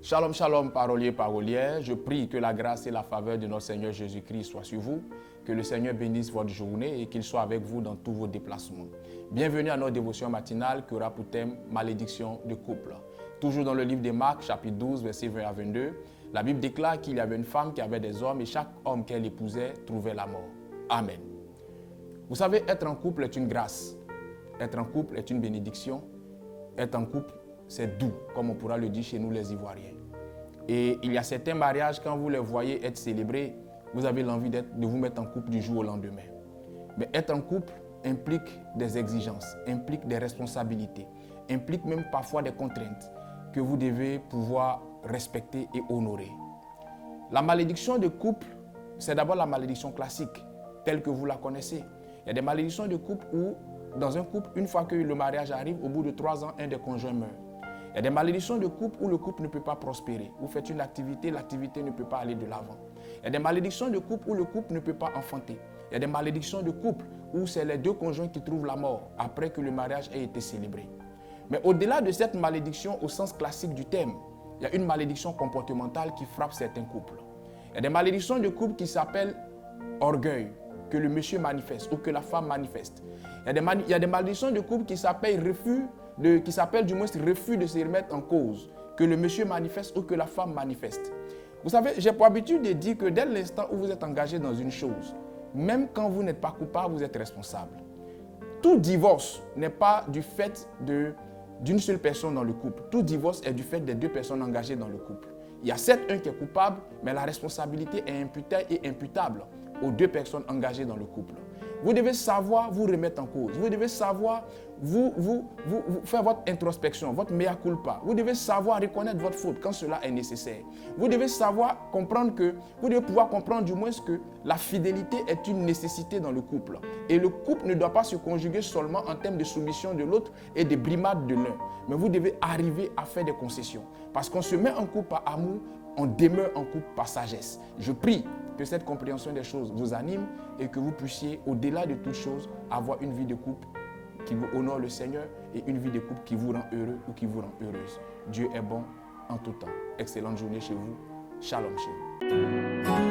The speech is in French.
Shalom, shalom, paroliers, parolières. Je prie que la grâce et la faveur de notre Seigneur Jésus-Christ soient sur vous, que le Seigneur bénisse votre journée et qu'il soit avec vous dans tous vos déplacements. Bienvenue à notre dévotion matinale qui aura pour thème « Malédiction de couple ». Toujours dans le livre de Marc, chapitre 12, versets 20 à 22, la Bible déclare qu'il y avait une femme qui avait des hommes et chaque homme qu'elle épousait trouvait la mort. Amen. Vous savez, être en couple est une grâce. Être en couple est une bénédiction. Être en couple, c'est doux, comme on pourra le dire chez nous les Ivoiriens. Et il y a certains mariages, quand vous les voyez être célébrés, vous avez l'envie de vous mettre en couple du jour au lendemain. Mais être en couple implique des exigences, implique des responsabilités, implique même parfois des contraintes que vous devez pouvoir respecter et honorer. La malédiction de couple, c'est d'abord la malédiction classique, telle que vous la connaissez. Il y a des malédictions de couple où, dans un couple, une fois que le mariage arrive, au bout de 3 ans, un des conjoints meurt. Il y a des malédictions de couple où le couple ne peut pas prospérer. Vous faites une activité, l'activité ne peut pas aller de l'avant. Il y a des malédictions de couple où le couple ne peut pas enfanter. Il y a des malédictions de couple où c'est les deux conjoints qui trouvent la mort après que le mariage ait été célébré. Mais au-delà de cette malédiction au sens classique du terme, il y a une malédiction comportementale qui frappe certains couples. Il y a des malédictions de couple qui s'appellent orgueil, que le monsieur manifeste ou que la femme manifeste. Il y a des malédictions de couple qui s'appellent refus de se remettre en cause, que le monsieur manifeste ou que la femme manifeste. Vous savez, j'ai pour habitude de dire que dès l'instant où vous êtes engagé dans une chose, même quand vous n'êtes pas coupable, vous êtes responsable. Tout divorce n'est pas du fait d'une seule personne dans le couple. Tout divorce est du fait des deux personnes engagées dans le couple. Il y a certes un qui est coupable, mais la responsabilité est imputée et imputable aux deux personnes engagées dans le couple. Vous devez savoir vous remettre en cause. Vous devez savoir vous faire votre introspection, votre mea culpa. Vous devez savoir reconnaître votre faute quand cela est nécessaire. Vous devez savoir comprendre vous devez pouvoir comprendre du moins que la fidélité est une nécessité dans le couple. Et le couple ne doit pas se conjuguer seulement en termes de soumission de l'autre et de brimade de l'un. Mais vous devez arriver à faire des concessions. Parce qu'on se met en couple par amour, on demeure en couple par sagesse. Je prie que cette compréhension des choses vous anime et que vous puissiez, au-delà de toutes choses, avoir une vie de couple qui vous honore le Seigneur et une vie de couple qui vous rend heureux ou qui vous rend heureuse. Dieu est bon en tout temps. Excellente journée chez vous. Shalom chez vous.